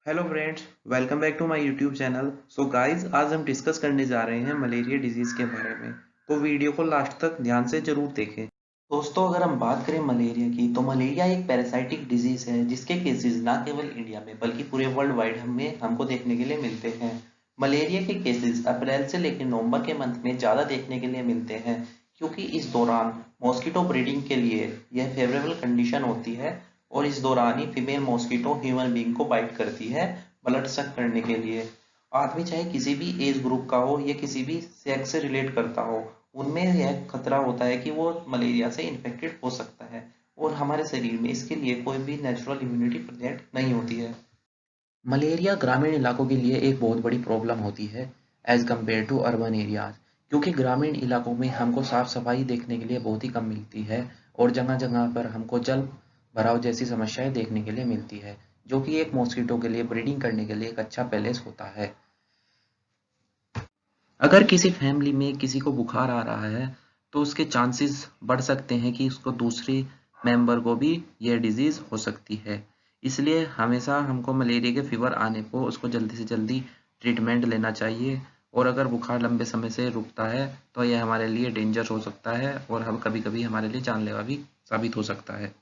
Hello friends, welcome back to my YouTube channel. So guys, आज हम discuss करने जा रहे हैं मलेरिया डिजीज़ के बारे में। तो वीडियो को लास्ट तक ध्यान से ज़रूर देखें। दोस्तों, अगर हम बात करें मलेरिया की, तो मलेरिया एक पैरासाइटिक डिजीज़ है जिसके केसेस ना केवल इंडिया में बल्कि पूरे वर्ल्ड वाइड हमें हमको देखने के लिए मिलते हैं। मलेरिया के केसेस अप्रैल से लेकर नवंबर के मंथ में ज़्यादा देखने के लिए मिलते हैं, क्योंकि इस दौरान मॉस्किटो ब्रीडिंग के लिए यह फेवरेबल कंडीशन होती है और इस दौरान ही फीमेल मॉस्किटो ह्यूमन बीइंग को बाइट करती है ब्लड सक करने के लिए। आदमी चाहे किसी भी एज ग्रुप का हो या किसी भी सेक्स से रिलेट करता हो, उनमें यह खतरा होता है कि वो मलेरिया से इन्फेक्टेड हो सकता है और हमारे शरीर में इसके लिए कोई भी नेचुरल इम्यूनिटी प्रेजेंट नहीं होती है। मलेरिया ग्रामीण इलाकों के लिए एक बहुत बड़ी प्रॉब्लम होती है as compared to urban areas, क्योंकि ग्रामीण इलाकों में हमको साफ सफाई देखने के लिए बहुत ही कम मिलती है और जगह जगह पर हमको जल भराव जैसी समस्याएं देखने के लिए मिलती है, जो कि एक मॉस्किटो के लिए ब्रीडिंग करने के लिए एक अच्छा पैलेस होता है। अगर किसी फैमिली में किसी को बुखार आ रहा है, तो उसके चांसेस बढ़ सकते हैं कि उसको दूसरे मेंबर को भी यह डिजीज हो सकती है। इसलिए हमेशा हमको मलेरिया के फीवर आने को उसको जल्दी से जल्दी ट्रीटमेंट लेना चाहिए, और अगर बुखार लंबे समय से रुकता है तो यह हमारे लिए डेंजर हो सकता है और हम कभी कभी हमारे लिए जानलेवा भी साबित हो सकता है।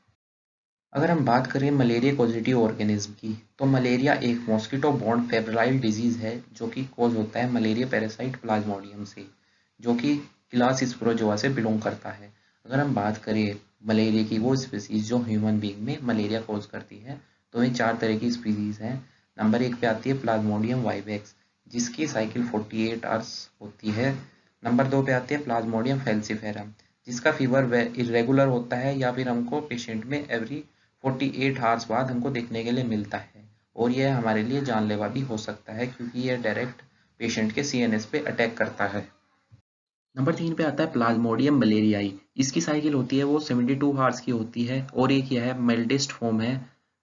अगर हम बात करें मलेरिया पॉजिटिव ऑर्गेनिज्म की, तो मलेरिया एक मॉस्किटो बॉर्न फेब्राइल डिजीज है जो कि कॉज होता है मलेरिया पैरासाइट प्लाज्मोडियम से, जो कि क्लास स्पोरोजोआ से बिलोंग करता है। अगर हम बात करें मलेरिया की वो स्पीसीज जो ह्यूमन बीइंग में मलेरिया कॉज करती है, तो ये चार तरह की स्पीसीज हैं। नंबर एक पे आती है प्लाज्मोडियम वाइवेक्स, जिसकी साइकिल 48 आवर्स होती है। नंबर दो पे आती है प्लाज्मोडियम फैल्सीफेरम, जिसका फीवर इरेगुलर होता है या फिर हमको पेशेंट में एवरी 48 आवर्स बाद हमको देखने के लिए मिलता है, और यह हमारे लिए जानलेवा भी हो सकता है क्योंकि यह डायरेक्ट पेशेंट के सीएनएस पे अटैक करता है। नंबर तीन पे आता है प्लाज्मोडियम मलेरियाई। इसकी साइकिल होती है वो 72 हार्स की होती है और एक यह माइल्डेस्ट फॉर्म है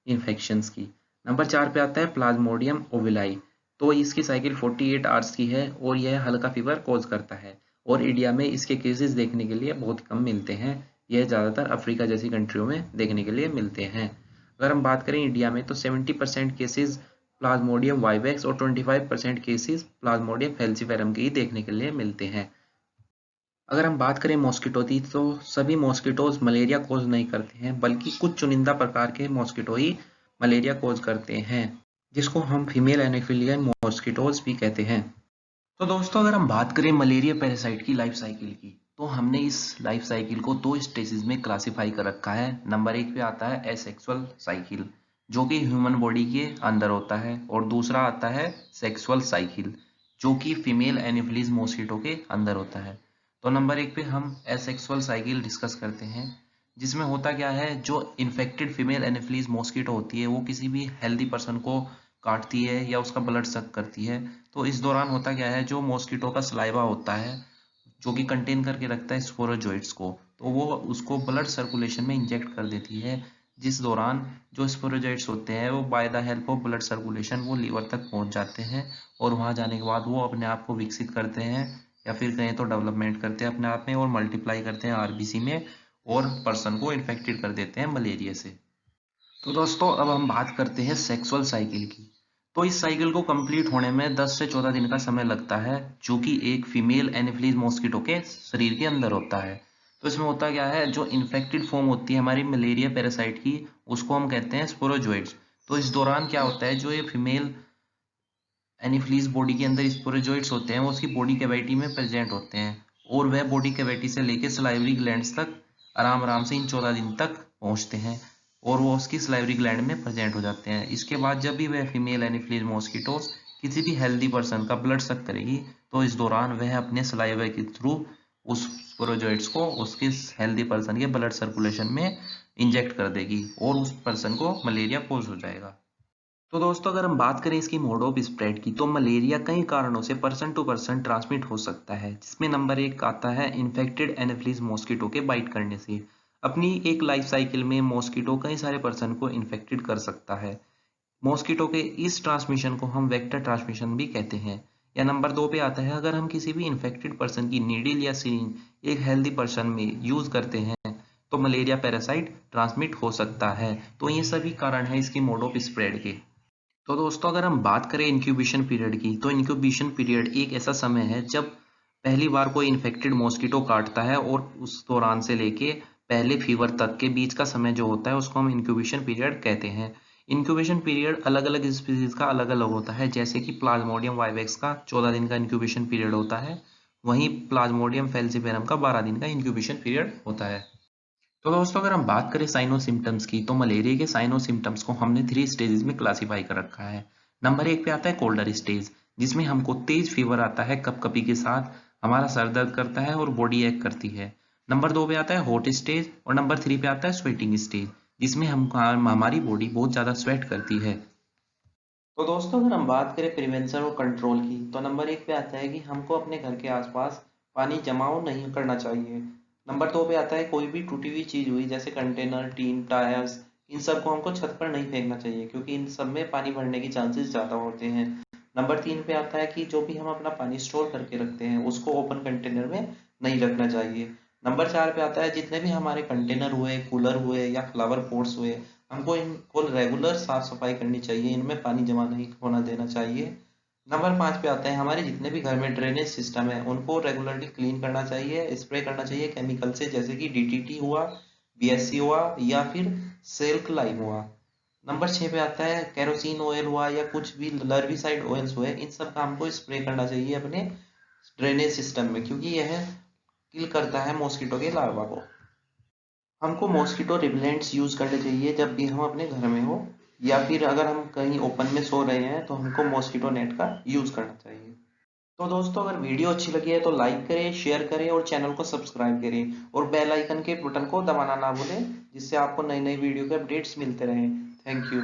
इन्फेक्शंस की। नंबर चार पे आता है प्लाज्मोडियम ओविलाई। तो इसकी साइकिल 48 आवर्स की है और यह हल्का फीवर कॉज करता है, और इंडिया में इसके केसेस देखने के लिए बहुत कम मिलते हैं। यह ज़्यादातर अफ्रीका जैसी कंट्रियों में देखने के लिए मिलते हैं। अगर हम बात करें इंडिया में, तो 70% केसेस प्लाज्मोडियम वाइवेक्स और 25% केसेस प्लाज्मोडियम फैल्सीफेरम के ही देखने के लिए मिलते हैं। अगर हम बात करें मॉस्किटो की, तो सभी मॉस्किटोज मलेरिया कोज नहीं करते हैं, बल्कि कुछ चुनिंदा प्रकार के मॉस्किटो ही मलेरिया कोज करते हैं, जिसको हम फीमेल एनोफिलियन मॉस्किटोज भी कहते हैं। तो दोस्तों, अगर हम बात करें मलेरिया पैरासाइट की लाइफ साइकिल की, तो हमने इस लाइफ साइकिल को दो स्टेजेस में क्लासिफाई कर रखा है। नंबर एक पे आता है एसेक्सुअल साइकिल, जो कि ह्यूमन बॉडी के अंदर होता है, और दूसरा आता है सेक्सुअल साइकिल, जो कि फीमेल एनोफिलीज मॉस्किटो के अंदर होता है। तो नंबर एक पे हम एसेक्सुअल साइकिल डिस्कस करते हैं, जिसमें होता क्या है, जो इन्फेक्टेड फीमेल एनोफिलीज मॉस्किटो होती है वो किसी भी हेल्दी पर्सन को काटती है या उसका ब्लड सक करती है। तो इस दौरान होता क्या है, जो मॉस्किटो का सलाइवा होता है, जो कि कंटेन करके रखता है स्पोरोजोइट्स को, तो वो उसको ब्लड सर्कुलेशन में इंजेक्ट कर देती है, जिस दौरान जो स्पोरोजोइट्स होते हैं वो by the help of blood circulation वो लीवर तक पहुंच जाते हैं, और वहां जाने के बाद वो अपने आप को विकसित करते हैं, या फिर कहें तो डेवलपमेंट करते हैं अपने आप में, और मल्टीप्लाई करते हैं आरबीसी में, और पर्सन को इन्फेक्टेड कर देते हैं मलेरिया से। तो दोस्तों, अब हम बात करते हैं सेक्सुअल साइकिल की। तो इस साइकिल को कंप्लीट होने में 10 से 14 दिन का समय लगता है, जो कि एक फीमेल एनोफिलीज मॉस्किटो के शरीर के अंदर होता है। तो इसमें होता क्या है, जो इन्फेक्टेड फॉर्म होती है हमारी मलेरिया पैरासाइट की, उसको हम कहते हैं स्पोरोजोइड्स। तो इस दौरान क्या होता है, जो ये फीमेल एनीफ्लीज बॉडी के अंदर स्पोरोजोइट्स होते हैं वो उसकी बॉडी कैविटी में प्रेजेंट होते हैं, और वह बॉडी कैविटी से लेकर सलाइवरी ग्लैंड्स तक आराम आराम से इन 14 दिन तक पहुंचते हैं, और वो उसकी सलाइवरी ग्लैंड में प्रेजेंट हो जाते हैं। इसके बाद जब भी वह फीमेल एनीफ्लीज मॉस्किटोस किसी भी हेल्दी पर्सन का ब्लड सक करेगी, तो इस दौरान वह अपने सलाइवा के थ्रू उस स्पोरोजोइट्स को उसके हेल्दी पर्सन के ब्लड सर्कुलेशन में इंजेक्ट कर देगी, और उस पर्सन को मलेरिया कोज हो जाएगा। तो दोस्तों, अगर हम बात करें इसकी मोड ऑफ स्प्रेड की, तो मलेरिया कई कारणों से पर्सन टू पर्सन ट्रांसमिट हो सकता है, जिसमें नंबर एक आता है इन्फेक्टेड एनोफिलीज मॉस्किटो के बाइट करने से। अपनी एक लाइफ साइकिल में मॉस्किटो कई सारे पर्सन को इन्फेक्टेड कर सकता है। मॉस्किटो के इस ट्रांसमिशन को हम वेक्टर ट्रांसमिशन भी कहते हैं। या नंबर दो पे आता है, अगर हम किसी भी इन्फेक्टेड पर्सन की नीडल या सिरिंज एक हेल्दी पर्सन में यूज करते हैं, तो मलेरिया पैरासाइट ट्रांसमिट हो सकता है। तो ये सभी कारण है इसकी मोड ऑफ स्प्रेड के। तो दोस्तों अगर हम बात करें इंक्यूबेशन पीरियड की, तो इंक्यूबेशन पीरियड एक ऐसा समय है जब पहली बार कोई इन्फेक्टेड मॉस्किटो काटता है और उस दौरान से लेके पहले फीवर तक के बीच का समय जो होता है उसको हम इंक्यूबेशन पीरियड कहते हैं। इंक्यूबेशन पीरियड अलग अलग स्पीसीज का अलग अलग होता है, जैसे कि प्लाज्मोडियम वाइवेक्स का 14 दिन का इंक्यूबेशन पीरियड होता है, वहीं प्लाज्मोडियम फैल्सिपेरम का 12 दिन का इंक्यूबेशन पीरियड होता है। तो दोस्तों अगर हम बात करें साइनो सिम्टम्स की, तो मलेरिया के साइनो सिम्टम्स को हमने 3 स्टेजेस में क्लासिफाई कर रखा है। नंबर 1 पे आता है कोल्डर स्टेज, जिसमें हमको तेज फीवर आता है कपकपी के साथ, हमारा सर दर्द करता है और बॉडी एक करती है। नंबर 2 पे आता है हॉट स्टेज और नंबर 3 पे आता है स्वेटिंग स्टेज, जिसमें हमारी बॉडी बहुत ज़्यादा स्वेट करती है। तो दोस्तों अगर हम बात करें प्रिवेंशन और कंट्रोल की, तो नंबर 1 पे आता है कि हमको अपने घर के आसपास पानी जमाव नहीं करना चाहिए। नंबर 2 पे आता है कोई भी टूटी हुई चीज़ हुई जैसे कंटेनर, टीन, टायर्स, इन सबको हमको छत पर नहीं फेंकना चाहिए, क्योंकि इन सब में पानी भरने की चांसेस ज़्यादा होते हैं। नंबर 3 पे आता है कि जो भी हम अपना पानी स्टोर करके रखते हैं उसको ओपन कंटेनर में नहीं रखना चाहिए। नंबर 4 पे आता है जितने भी हमारे कंटेनर हुए, कूलर हुए या फ्लावर पॉट्स हुए, हमको इनको रेगुलर साफ सफाई करनी चाहिए, इनमें पानी जमा नहीं होना देना चाहिए। नंबर 5 पे आता है हमारे जितने भी घर में ड्रेनेज सिस्टम है उनको रेगुलरली क्लीन करना चाहिए, स्प्रे करना चाहिए केमिकल से, जैसे कि डीटीटी हुआ, बीएससी हुआ या फिर सिल्क लाइम हुआ। नंबर 6 पे आता है केरोसिन ऑयल हुआ या कुछ भी लर्विसाइड ऑयल्स हुए, इन सब का हमको स्प्रे करना चाहिए अपने ड्रेनेज सिस्टम में, क्योंकि यह किल करता है मॉस्किटो के लार्वा को। हमको मॉस्किटो रिपेलेंट्स यूज़ करने चाहिए जब भी हम अपने घर में हो, या फिर अगर हम कहीं ओपन में सो रहे हैं तो हमको मॉस्किटो नेट का यूज़ करना चाहिए। तो दोस्तों अगर वीडियो अच्छी लगी है तो लाइक करें, शेयर करें और चैनल को सब्सक्राइब करें और बेल आइकन के बटन को दबाना ना भूलें, जिससे आपको नई नई वीडियो के अपडेट्स मिलते रहें। Thank you.